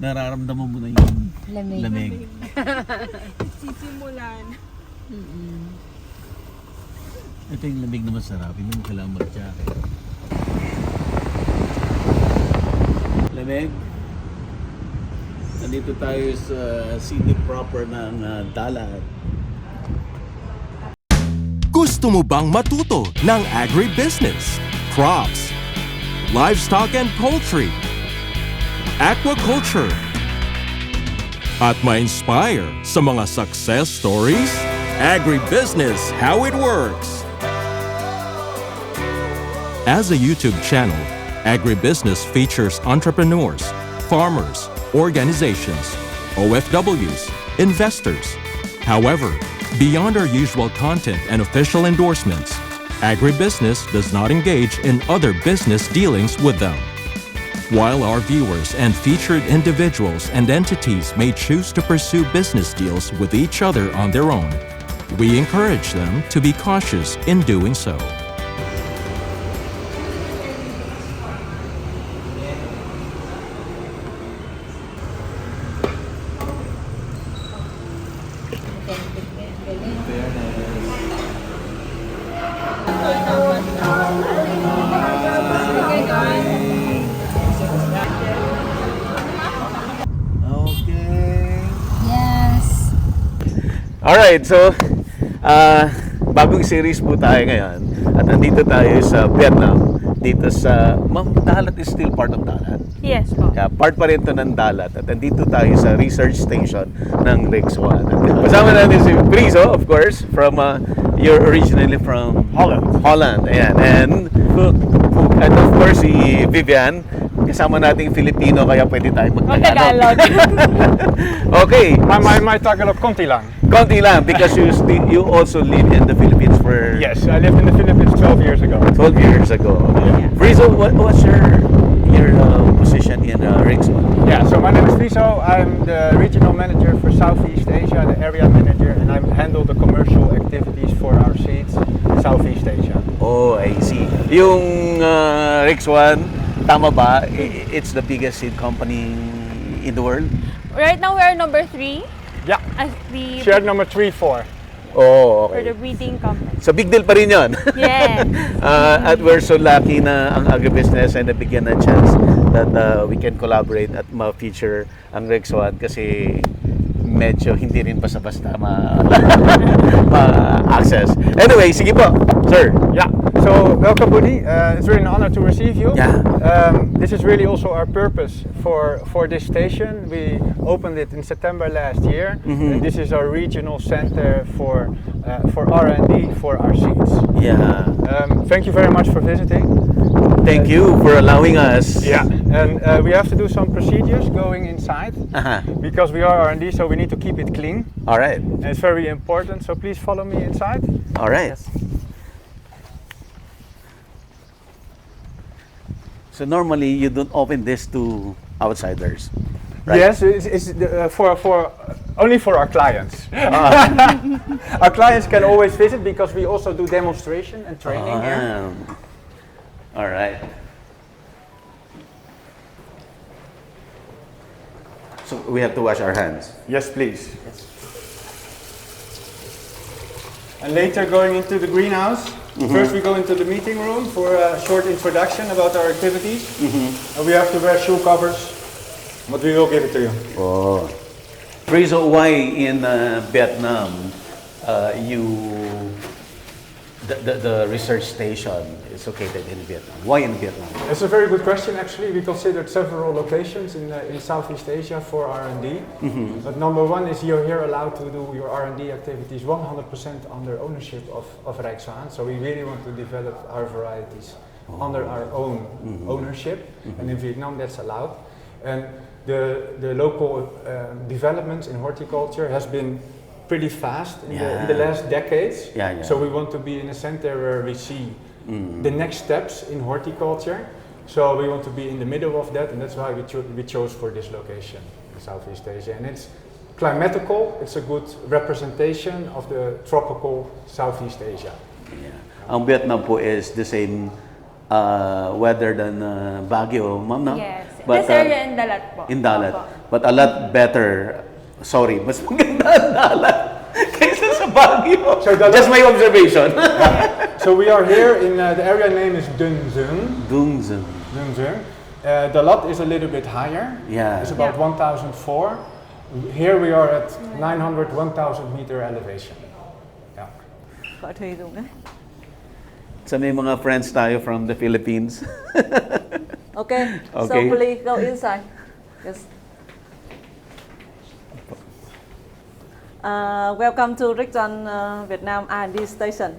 nararamdaman mo na yung lamig. Sisimulan. Ito yung lamig na masarap, hindi mo kailangan mag-jacket. Lamig. Nandito tayo sa city proper ng Dalat. Gusto mo bang matuto ng agribusiness, crops, livestock and poultry, aquaculture, at ma-inspire sa mga success stories? Agribusiness, how it works! As a YouTube channel, Agribusiness features entrepreneurs, farmers, organizations, OFWs, investors. However, beyond our usual content and official endorsements, Agribusiness does not engage in other business dealings with them. While our viewers and featured individuals and entities may choose to pursue business deals with each other on their own, we encourage them to be cautious in doing so. Alright, so bagong series po tayo ngayon at nandito tayo sa Vietnam, dito sa Dalat is still part of Dalat. Yes po. Yeah, part pa rin ito ng Dalat at nandito tayo sa research station ng Rijk Zwaan. Kasama natin si Brizo, of course, from you're originally from Holland, ayan. And of course si Vivian, kasama nating Filipino kaya pwede tayo mag-Tagalog. Okay. My Tagalog konti lang. Konti lang because you also live in the Philippines for... Yes, I lived in the Philippines 12 years ago. 12 years ago. Yeah. Brizo, what's your position in Rijk Zwaan? Yeah, so my name is Friso. I'm the regional manager for Southeast Asia, the area manager, and I handle the commercial activities for our seeds in Southeast Asia. Oh, I see. Yung Rijk Zwaan, tama ba? It's the biggest seed company in the world? Right now we are number 3. Yeah. As the Shared number 3-4. Oh, for okay. the breeding company. So big deal pa rin yun. Yes. At we're so lucky na ang Agribusiness ay nabigyan ng chance that we can collaborate at ma-feature ang Rijk Zwaan kasi medyo hindi rin basta-basta ma-access. Anyway, sige po, sir. Yeah. So welcome, Buddy. It's really an honor to receive you. Yeah. This is really also our purpose for this station. We opened it in September last year, and this is our regional center for R&D for our seeds. Yeah. Thank you very much for visiting. Thank you for allowing us. Yeah, and we have to do some procedures going inside because we are R&D, so we need to keep it clean. All right. And it's very important. So please follow me inside. All right. Yes. So normally you don't open this to outsiders, right? Yes, it's for only for our clients. Our clients can always visit because we also do demonstration and training here. All right. So we have to wash our hands. Yes, please. And later going into the greenhouse. First we go into the meeting room for a short introduction about our activities. And we have to wear shoe covers, but we will give it to you. Oh. Friso, why in Vietnam the research station is located in Vietnam? Why in Vietnam? It's a very good question actually. We considered several locations in Southeast Asia for R&D. But number one is you're here allowed to do your R&D activities 100% under ownership of Rijk Zwaan. So we really want to develop our varieties under our own ownership. And in Vietnam that's allowed. And the local developments in horticulture has been pretty fast in the last decades. So we want to be in a center where we see the next steps in horticulture. So we want to be in the middle of that, and that's why we chose for this location in Southeast Asia. And it's climatical, it's a good representation of the tropical Southeast Asia. Ang Vietnam po is the same weather than Baguio, ma'am, no? Yes. But, this area in Dalat po. In Dalat. Opo. but a lot better. Sorry, mas maganda ang dalat kaysa sa Baguio. So the Just my observation. So we are here in the area name is Dunzung. Dungzeng. Dunzung. The lot is a little bit higher. Yeah. It's about 1,004. Here we are at 900, 1,000 meter elevation. Yeah. Gọi Thùy dùng đấy. So may mga friends tayo from the Philippines. Okay. So Okay. please go inside. Yes. Welcome to Rijk Zwaan Vietnam R&D Station.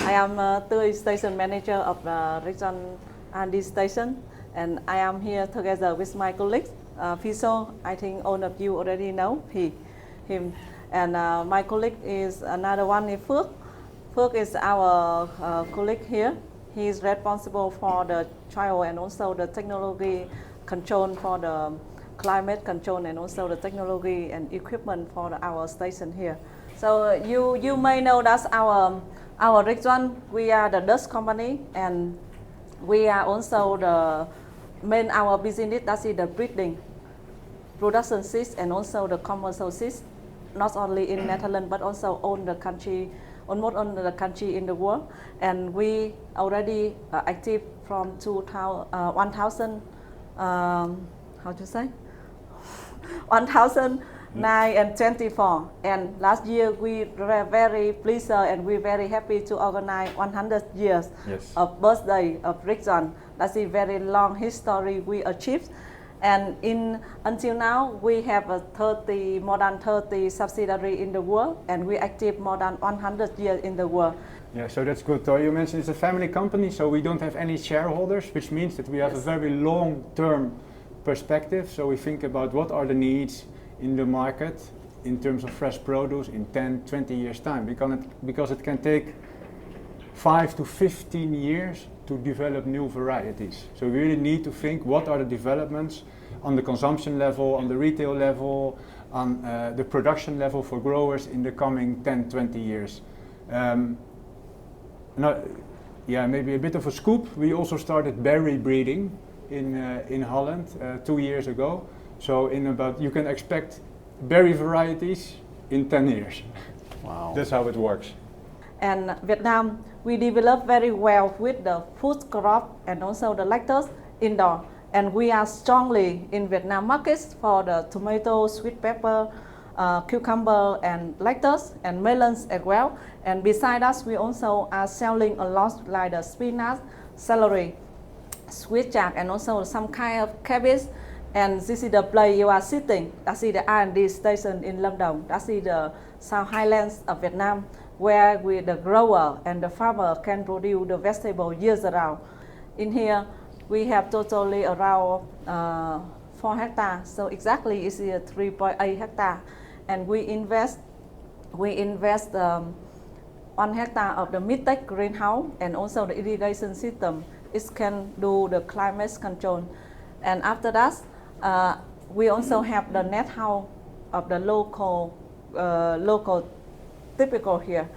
I am the station manager of Rijk Zwaan R&D Station, and I am here together with my colleagues. Fiso, I think all of you already know him, and my colleague is another one is Phước. Phước is our colleague here. He is responsible for the trial and also the technology control for the climate control and also the technology and equipment for our station here. So you may know that our Rijk Zwaan, we are the Dutch company, and we are also the main our business that is the breeding, production seeds and also the commercial seeds, not only in Netherlands but also on the country, almost on the country in the world. And we already active from 1,000 how to say 1,924, and last year we were very pleased and we very happy to organize 100 years Yes. of birthday of Rijk Zwaan. That's a very long history we achieved, and until now we have more than 30 subsidiary in the world, and we active more than 100 years in the world. Yeah, so that's good. So you mentioned it's a family company, so we don't have any shareholders, which means that we have a very long-term perspective. So we think about what are the needs in the market in terms of fresh produce in 10, 20 years time, because it can take 5 to 15 years to develop new varieties. So we really need to think what are the developments on the consumption level, on the retail level, on the production level for growers in the coming 10, 20 years. Maybe a bit of a scoop. We also started berry breeding in Holland 2 years ago. So you can expect berry varieties in 10 years. Wow. That's how it works. And Vietnam, we develop very well with the food crop and also the lactose indoor. And we are strongly in Vietnam markets for the tomato, sweet pepper, cucumber and lactose and melons as well. And besides us, we also are selling a lot like the spinach, celery, sweet jack, and also some kind of cabbage. And this is the place you are sitting. That's the R&D station in Lâm Đồng. That's the South Highlands of Vietnam, where the grower and the farmer can produce the vegetable years around. In here, we have totally around 4 hectares. So exactly it's 3.8 hectares. And we invest 1 hectare of the mid-tech greenhouse and also the irrigation system. It can do the climate control. And after that, we also have the net house of the local typical here.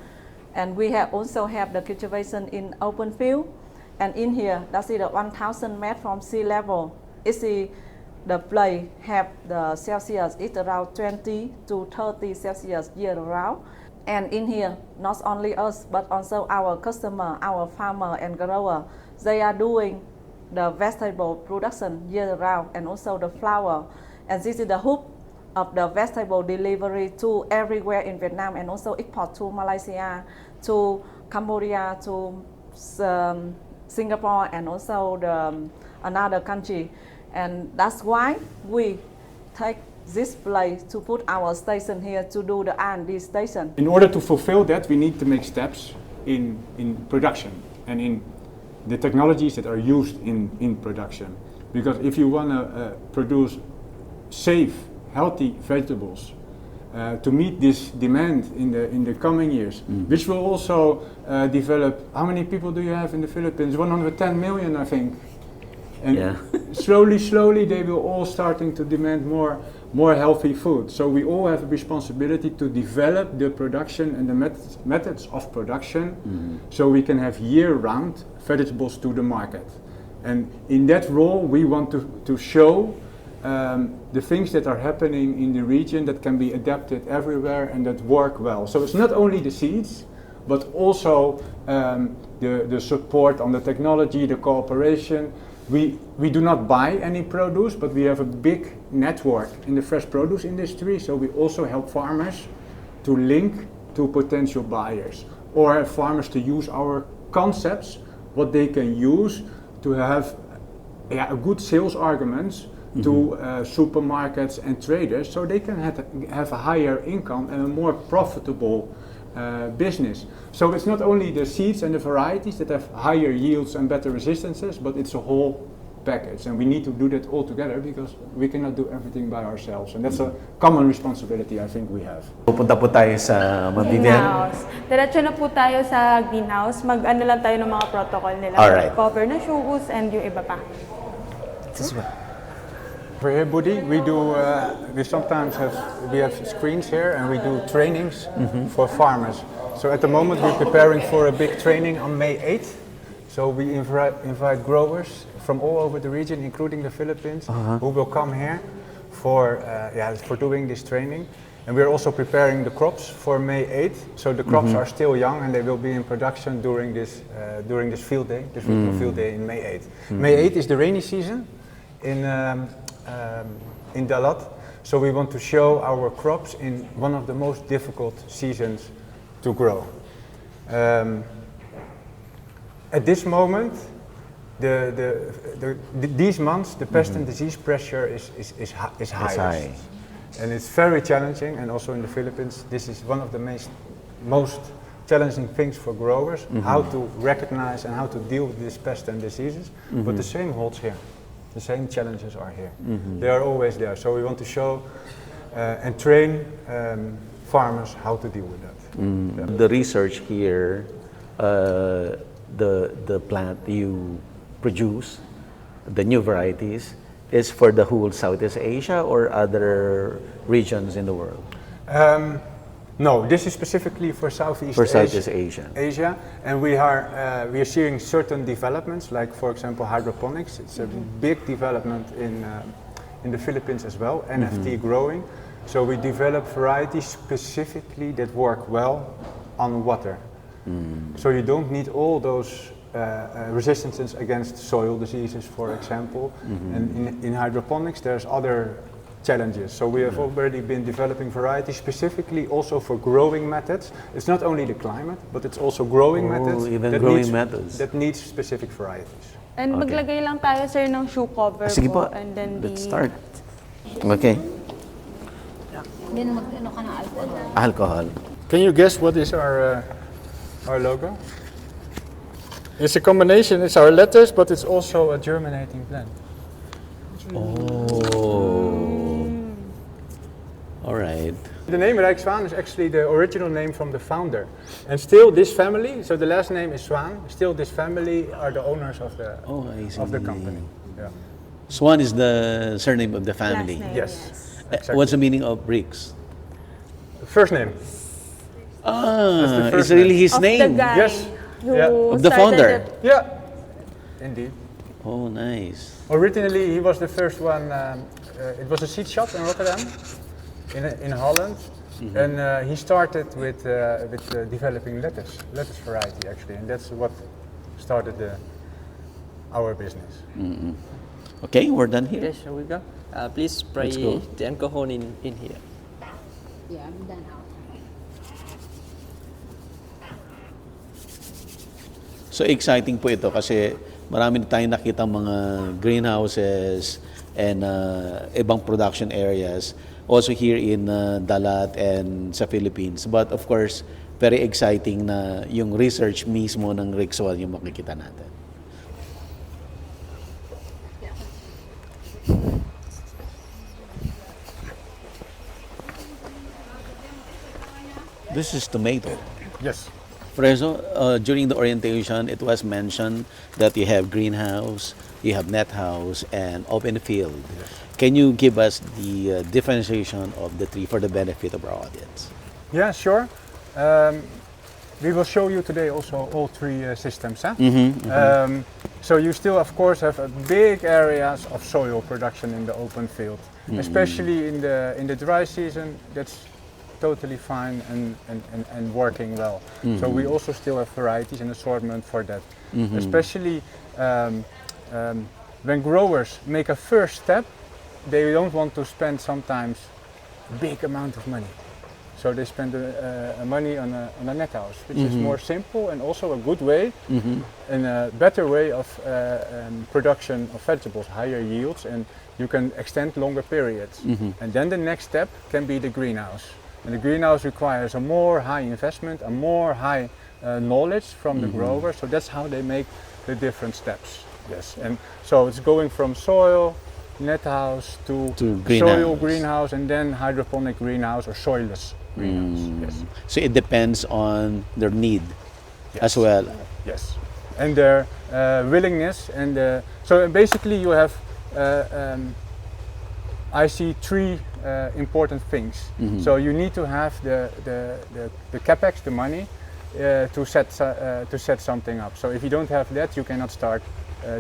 And we also have the cultivation in open field. And in here, that's the 1,000 meters from sea level. It's the place have the Celsius, it's around 20 to 30 Celsius year round. And in here, not only us, but also our customer, our farmer and grower, they are doing the vegetable production year round and also the flower. And this is the hub of the vegetable delivery to everywhere in Vietnam and also export to Malaysia, to Cambodia, to Singapore and also another country. And that's why we take this place to put our station here to do the R&D station. In order to fulfill that, we need to make steps in production and in the technologies that are used in production. Because if you want to produce safe, healthy vegetables to meet this demand in the coming years, which will also develop. How many people do you have in the Philippines? 110 million, I think. And Yeah. slowly they will all starting to demand more healthy food. So we all have a responsibility to develop the production and the methods of production so we can have year-round vegetables to the market. And in that role we want to show the things that are happening in the region that can be adapted everywhere and that work well. So it's not only the seeds, but also the support on the technology, the cooperation. We do not buy any produce, but we have a big network in the fresh produce industry, so we also help farmers to link to potential buyers, or have farmers to use our concepts, what they can use to have a good sales arguments to supermarkets and traders, so they can have a higher income and a more profitable business. So it's not only the seeds and the varieties that have higher yields and better resistances, but it's a whole package, and we need to do that all together because we cannot do everything by ourselves, and that's a common responsibility I think we have. Pupunta po tayo sa Mabibian. Greenhouse. Diretso na po tayo sa greenhouse. Mag-ano lang tayo ng mga protocol nila. Alright. Cover na shoes and yung iba pa. For here, Buddy, we sometimes have screens here and we do trainings for farmers. So at the moment we're preparing for a big training on May 8th. So we invite growers from all over the region, including the Philippines, who will come here for doing this training. And we're also preparing the crops for May 8th. So the crops are still young and they will be in production during this field day, this regional field day in May 8th. May 8th is the rainy season in Dalat. So we want to show our crops in one of the most difficult seasons to grow. At this moment, these months, the pest and disease pressure is highest. And it's very challenging, and also in the Philippines, this is one of the most challenging things for growers, how to recognize and how to deal with these pests and diseases. But the same holds here. The same challenges are here. They are always there. So we want to show and train farmers how to deal with that. The research here, the plant you produce, the new varieties, is for the whole Southeast Asia or other regions in the world? No, this is specifically for Southeast Asia, and we are seeing certain developments, like for example hydroponics. It's a big development in the Philippines as well. NFT growing, so we develop varieties specifically that work well on water. So you don't need all those resistances against soil diseases, for example. And in hydroponics, there's other challenges. So we have already been developing varieties specifically also for growing methods. It's not only the climate, but it's also growing methods. Even growing methods. That needs specific varieties. And maglagay lang tayo, sir, ng shoe cover Sige po. po. And then Let's start. Okay. Then mag-ano ka ng alcohol. Alcohol. Can you guess what is our logo? It's a combination. It's our letters, but it's also a germinating plant. All right. The name Rijk Zwaan is actually the original name from the founder. And still this family, so the last name is Zwaan, still this family are the owners of the company. Yeah. Swan is the surname of the family. Last name. Yes. Exactly. What's the meaning of Rijk? First name. Ah, first it's really his Of name. the guy Yes. who Of the started founder. it. Yeah. Indeed. Oh, nice. Originally he was the first one, it was a seed shop in Rotterdam, in Holland. And he started with developing lettuce variety actually, and that's what started our business. Okay, we're done here. Okay, shall we go? Please spray Let's go. the alcohol in here. Yeah, I'm done out. So exciting po ito kasi marami na tayong nakita mga greenhouses and ibang production areas also here in Dalat and sa Philippines. But of course, very exciting na yung research mismo ng RIJKZWAAN yung makikita natin. This is tomato. Yes. Preso, during the orientation, it was mentioned that you have greenhouse, you have net house, and open field. Yes. Can you give us the differentiation of the three for the benefit of our audience? Yeah, sure. We will show you today also all three systems. So you still, of course, have big areas of soil production in the open field, especially in the dry season. That's totally fine and working well. So we also still have varieties and assortment for that. Especially when growers make a first step, they don't want to spend sometimes a big amount of money. So they spend money on a net house, which is more simple and also a good way and a better way of production of vegetables, higher yields, and you can extend longer periods. And then the next step can be the greenhouse. And the greenhouse requires a more high investment, a more high knowledge from the grower. So that's how they make the different steps. Yes, and so it's going from soil, net house to soil greenhouse, and then hydroponic greenhouse or soilless greenhouse. Yes. So it depends on their need as well. Yes, and their willingness, and so basically you have. I see three important things. So you need to have the capex, the money, to set something up. So if you don't have that, you cannot start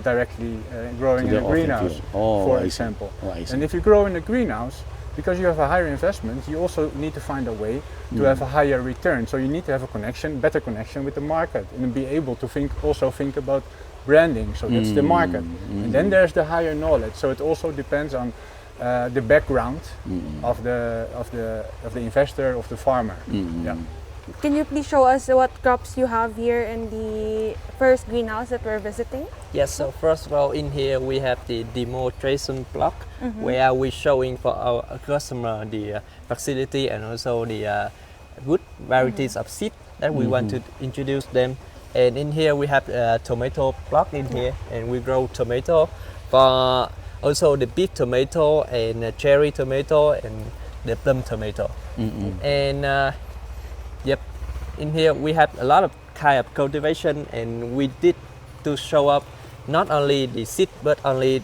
directly growing in a greenhouse, for example. And if you grow in a greenhouse, because you have a higher investment, you also need to find a way to have a higher return. So you need to have a connection, better connection with the market, and be able to think about branding. So that's the market. And then there's the higher knowledge. So it also depends on the background of the investor, of the farmer. Yeah. Can you please show us what crops you have here in the first greenhouse that we're visiting? Yes, so first of all, in here we have the demonstration block where we're showing for our customer the facility and also the good varieties of seed that we want to introduce them. And in here we have a tomato block in here, and we grow tomato for also the big tomato and cherry tomato and the plum tomato. And yep, in here we have a lot of kind of cultivation, and we did to show up not only the seed but only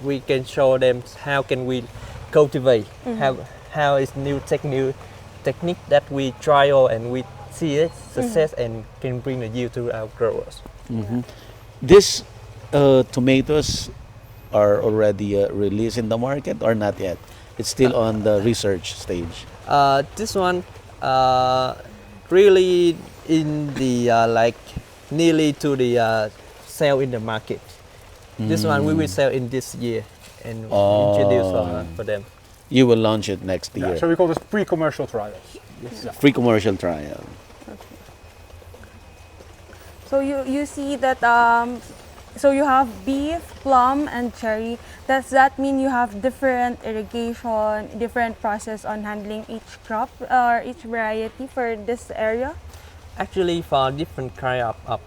we can show them how can we cultivate, how is new technique that we trial and we see it success and can bring the yield to our growers. These tomatoes are already released in the market or not yet? It's still on the research stage. This one really in the like nearly to the sale in the market. This one we will sell in this year and introduce for them. You will launch it next year. So we call this pre-commercial trials. Free commercial trial. So you see that so you have beef, plum, and cherry. Does that mean you have different irrigation, different process on handling each crop or each variety for this area? Actually, for different kind of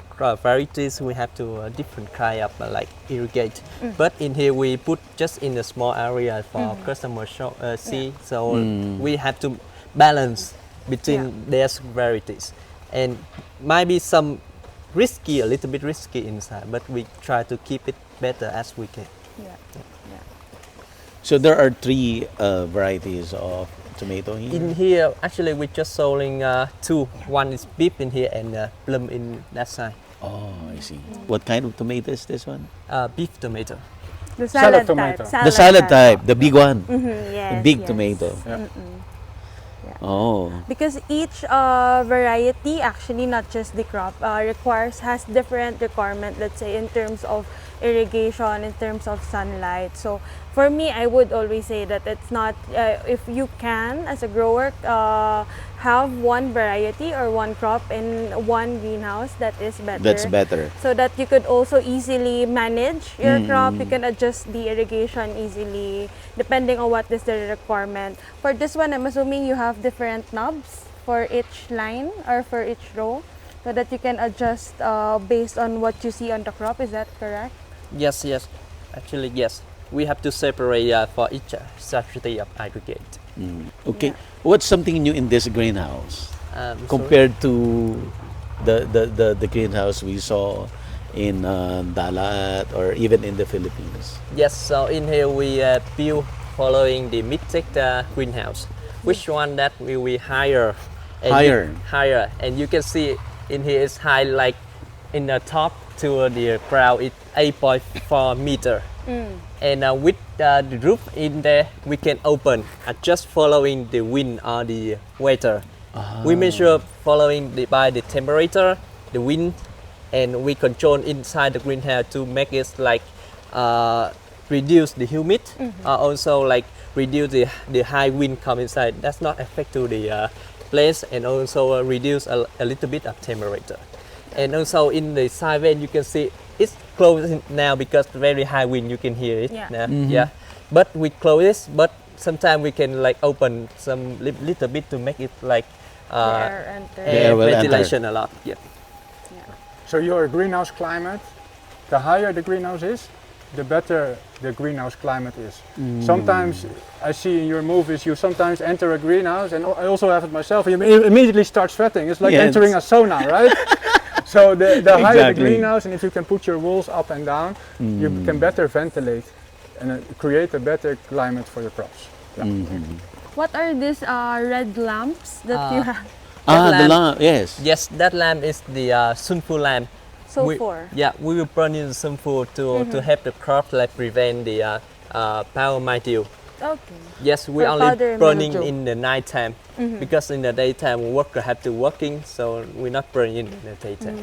varieties, we have to different kind of like irrigate. But in here we put just in a small area for customer see. So we have to balance between these varieties, and maybe some risky, a little bit risky inside, but we try to keep it better as we can. So there are three varieties of tomato here? In here, actually, we're just selling two. One is beef in here and plum in that side. Oh, I see. What kind of tomato is this one? Beef tomato. The Salad salad tomato. type. The salad type, the big one. Yes, The big yes. tomato. Yeah. Oh. Because each variety, actually not just the crop, has different requirement, let's say in terms of irrigation, in terms of sunlight. So for me, I would always say that it's not, if you can as a grower have one variety or one crop in one greenhouse, that is better. That's better. So that you could also easily manage your crop, you can adjust the irrigation easily depending on what is the requirement. For this one, I'm assuming you have different knobs for each line or for each row so that you can adjust based on what you see on the crop. Is that correct? Yes, yes. Actually, yes. We have to separate for each strategy of aggregate. Okay. Yeah. What's something new in this greenhouse compared to the greenhouse we saw in Dalat or even in the Philippines? Yes, so in here we build following the mid-tech greenhouse. Which one that we hire And Higher. higher, and you can see in here it's high, like in the top to the ground it's 8.4 meter. And with the roof in there, we can open just following the wind or the weather. We measure following by the temperature, the wind, and we control inside the greenhouse to make it like reduce the humid, also like reduce the high wind come inside. That's not affect to the place, and also reduce a little bit of temperature. And also in the side vent, you can see it's closed now because very high wind. You can hear it. Yeah. Yeah. But we close it. But sometimes we can like open some little bit to make it like air enter. air will ventilation a lot. Yeah. So your greenhouse climate, the higher the greenhouse is, the better the greenhouse climate is. Sometimes I see in your movies you sometimes enter a greenhouse, and I also have it myself, and you immediately start sweating. It's like Yes. entering a sauna, right? So the higher the Exactly. greenhouse, and if you can put your walls up and down, you can better ventilate and create a better climate for your crops. Yeah. What are these red lamps that you have? The lamp. lamp, yes. Yes, that lamp is the sulfur lamp. Sulfur. We will burn in sulfur to help the crop like prevent the power mildew. Okay. Yes, we For only powder burning mildew. in the night time because in the daytime worker have to working, so we're not burning in the daytime.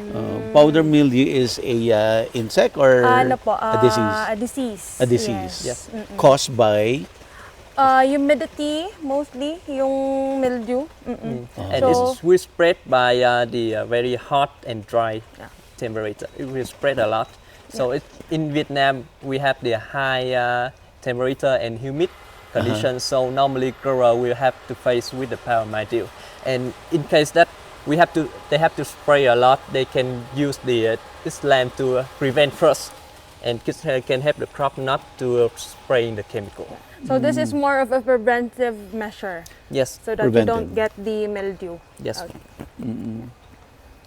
Powder mildew is a insect or Ano po, a disease? A disease. A disease. Yes. Caused by Humidity, mostly, yung mildew. And So- it's will spread by the very hot and dry temperature. It will spread a lot. So in Vietnam we have the high temperature and humid conditions. So normally grower will have to face with the power mildew. And in case that they have to spray a lot, they can use this lamp to prevent frost, and can help the crop not to spraying the chemical. So this is more of a preventive measure, Yes. so that you Preventive. don't get the mildew. Yes. Okay.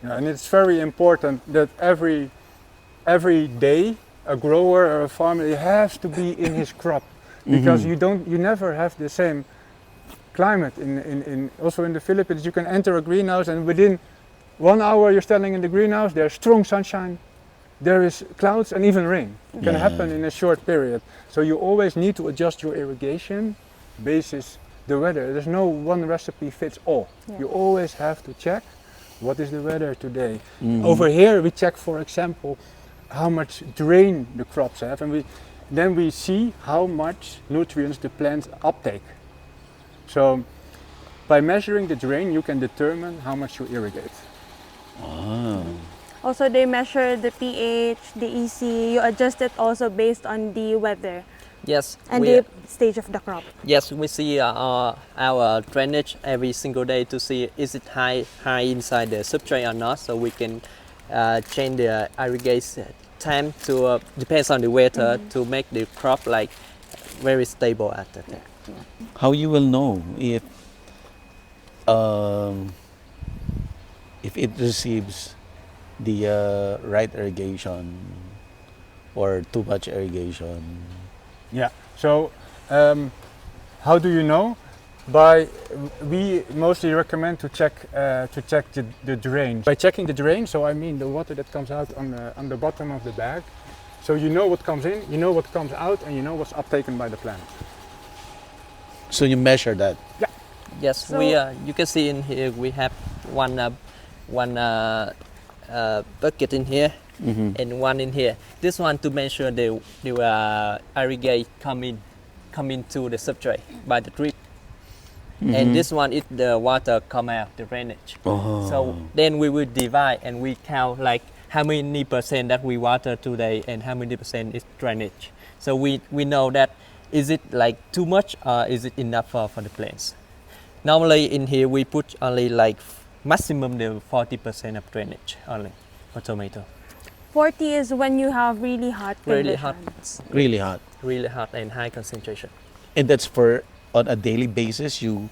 Yeah, and it's very important that every day a grower or a farmer has to be in his crop, because you never have the same climate in also in the Philippines. You can enter a greenhouse and within 1 hour you're standing in the greenhouse, there's strong sunshine, there is clouds and even rain. It can happen in a short period. So you always need to adjust your irrigation basis the weather. There's no one recipe fits all. You always have to check what is the weather today. Over here we check, for example, how much drain the crops have, and then we see how much nutrients the plants uptake. So by measuring the drain you can determine how much you irrigate. Also, they measure the pH, the EC. You adjust it also based on the weather Yes. and we- the stage of the crop. Yes, we see our drainage every single day to see is it high inside the substrate or not. So we can change the irrigation time to depends on the weather to make the crop like very stable at that time. how you will know if it receives the right irrigation or too much irrigation. Yeah. So how do you know? We mostly recommend to check the drain. By checking the drain, so I mean the water that comes out on the bottom of the bag. So you know what comes in, you know what comes out, and you know what's uptaken by the plant. So you measure that. Yes, So- we you can see in here we have one bucket in here and one in here. This one to measure the irrigate come into the substrate by the drip. And this one is the water come out, the drainage. So then we will divide and we count like how many percent that we water today and how many percent is drainage. So we know that is it like too much or is it enough for the plants. Normally in here we put only like maximum the 40% of drainage only for tomato. 40 is when you have really hot Really hot. conditions. Really hot. Really hot and high concentration. And that's for on a daily basis. You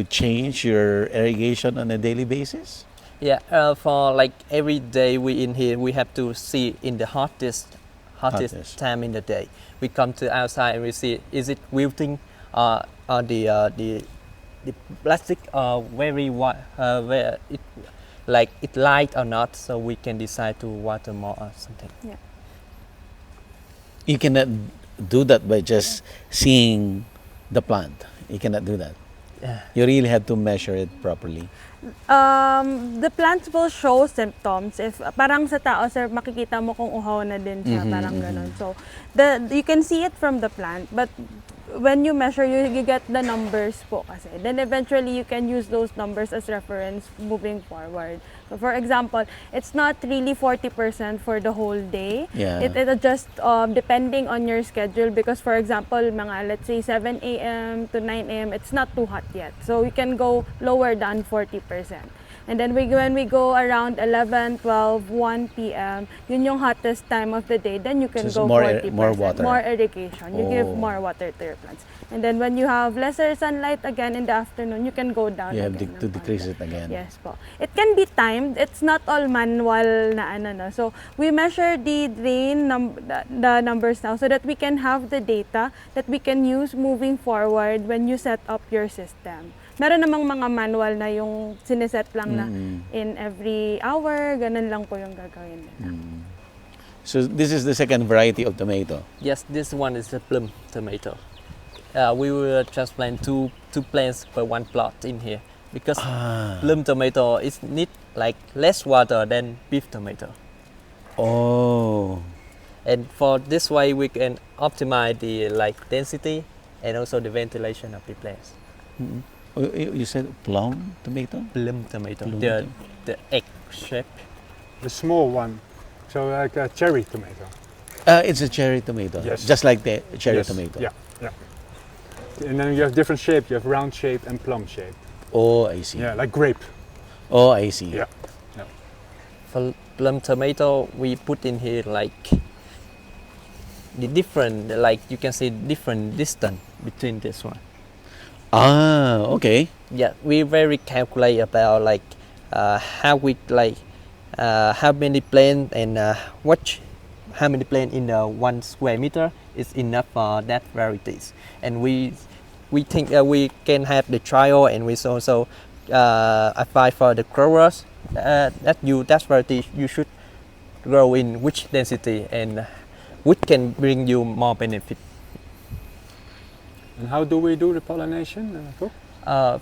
change your irrigation on a daily basis. Yeah, for like every day we in here we have to see in the hottest Hottest. time in the day. We come to outside and we see is it wilting or the the plastic very where it light or not, so we can decide to water more or something. Yeah. You cannot do that by just seeing the plant. You cannot do that. Yeah. You really have to measure it properly. The plants will show symptoms. If parang sa tao, sir, makikita mo kung uhaw na din siya, parang ganun. So, you can see it from the plant, but when you measure, you get the numbers po kasi. Then eventually, you can use those numbers as reference moving forward. So, for example, it's not really 40% for the whole day. Yeah. It adjusts depending on your schedule because, for example, mga let's say 7 a.m. to 9 a.m., it's not too hot yet. So, we can go lower than 40%. And then when we go around 11, 12, 1 p.m., yun yung hottest time of the day, then you can So go more 40%. more water. More irrigation. You give Oh. more water to your plants. And then when you have lesser sunlight again in the afternoon, you can go down You have again. to ng decrease konti. it again. Yes po. It can be timed. It's not all manual na ano no. So we measure the the numbers now so that we can have the data that we can use moving forward when you set up your system. Meron namang mga manual na yung sineset lang na in every hour, ganun lang po yung gagawin nila. So this is the second variety of tomato. Yes, this one is a plum tomato. We will transplant two plants per one plot in here because plum tomato is need like less water than beef tomato. Oh. And for this way, we can optimize the density and also the ventilation of the plants. You said plum tomato? Plum tomato, Plum the egg shape. The small one, so like a cherry tomato. It's a cherry tomato. Yes. Just like the cherry Yes, tomato. Yeah, yeah. And then you have different shape. You have round shape and plum shape. Oh, I see. Yeah, like grape. Oh, I see. Yeah. For plum tomato, we put in here the different, you can see different distance between this one. Ah, okay. Yeah, we very calculate about how we how many plants and how many plants in 1 square meter is enough for that varieties. And we think we can have the trial, and we also apply for the growers that variety you should grow in which density and which can bring you more benefit. And how do we do the pollination, Cook?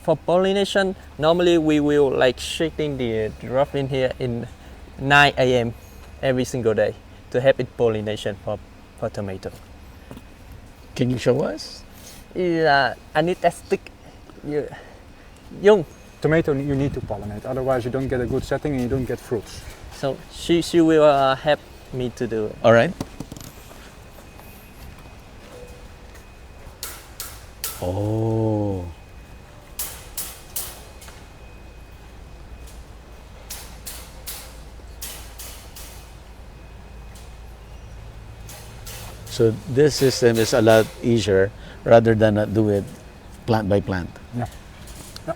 For pollination, normally we will shaking the drop in here in 9 a.m. every single day to help it pollination for tomato. Can you show us? I need a stick. Young. Tomato you need to pollinate, otherwise you don't get a good setting and you don't get fruits. So she will help me to do it. All right. Oh. So this system is a lot easier rather than do it plant by plant. Yeah. Yeah.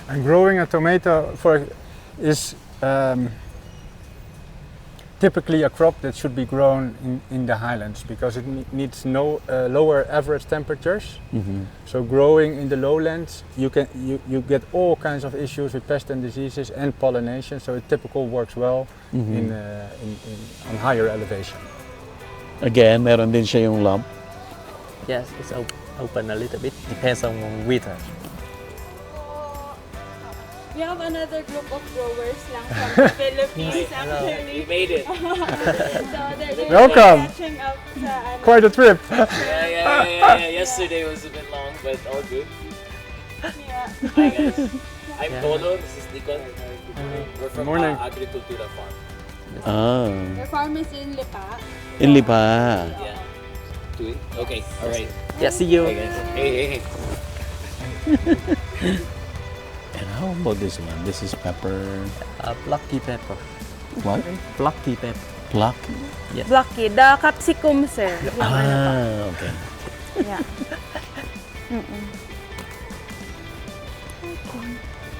And growing a tomato is typically a crop that should be grown in the highlands because it needs no lower average temperatures. So growing in the lowlands, you get all kinds of issues with pests and diseases and pollination. So it typically works well on higher elevation. Again, meron din siya yung lump. Yes, it's open a little bit. Depends on weather. We have another group of growers lang from the Philippines actually. We made it. So they're Welcome. catching up sa ano. Quite a trip. Yeah. Yesterday was a bit long, but all good. Yeah. Hi guys. I'm Polo. This is Nikon. We're from Morning. Agricultura farm. Ah. Your farm is in Lipa. In Lipa. Yeah. Do it? Okay. All right. Yeah, see you. Hey guys. Hey. And how about this one? This is pepper. Blocky pepper. What? Blocky pepper. Pluck? Blocky, the capsicum, sir. Ah, okay. Yeah.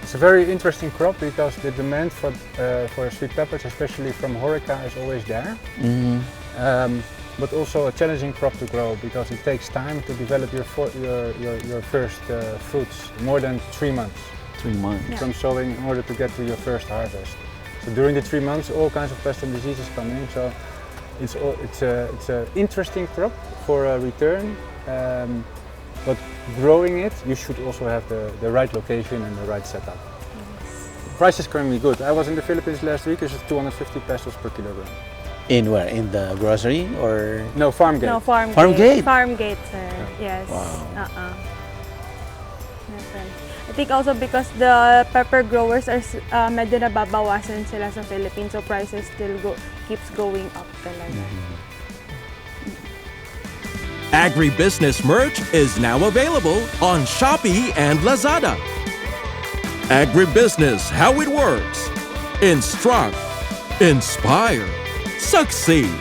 It's a very interesting crop because the demand for sweet peppers, especially from Horeca, is always there. but also a challenging crop to grow because it takes time to develop your first fruits, more than 3 months 3 months. from sowing in order to get to your first harvest. So during the 3 months, all kinds of pests and diseases come in. So it's an interesting crop for a return, but growing it, you should also have the right location and the right setup. Price is currently good. I was in the Philippines last week. It's 250 pesos per kilogram. In where? In the grocery or? No, farm gate. No, farm Farm gate? Farm gate, sir. Yes. Wow. I think also because the pepper growers are medyo nababawasan sila sa Philippines, so prices still keeps going up talaga. Agribusiness merch is now available on Shopee and Lazada. Agribusiness, how it works. Instruct, inspire, succeed.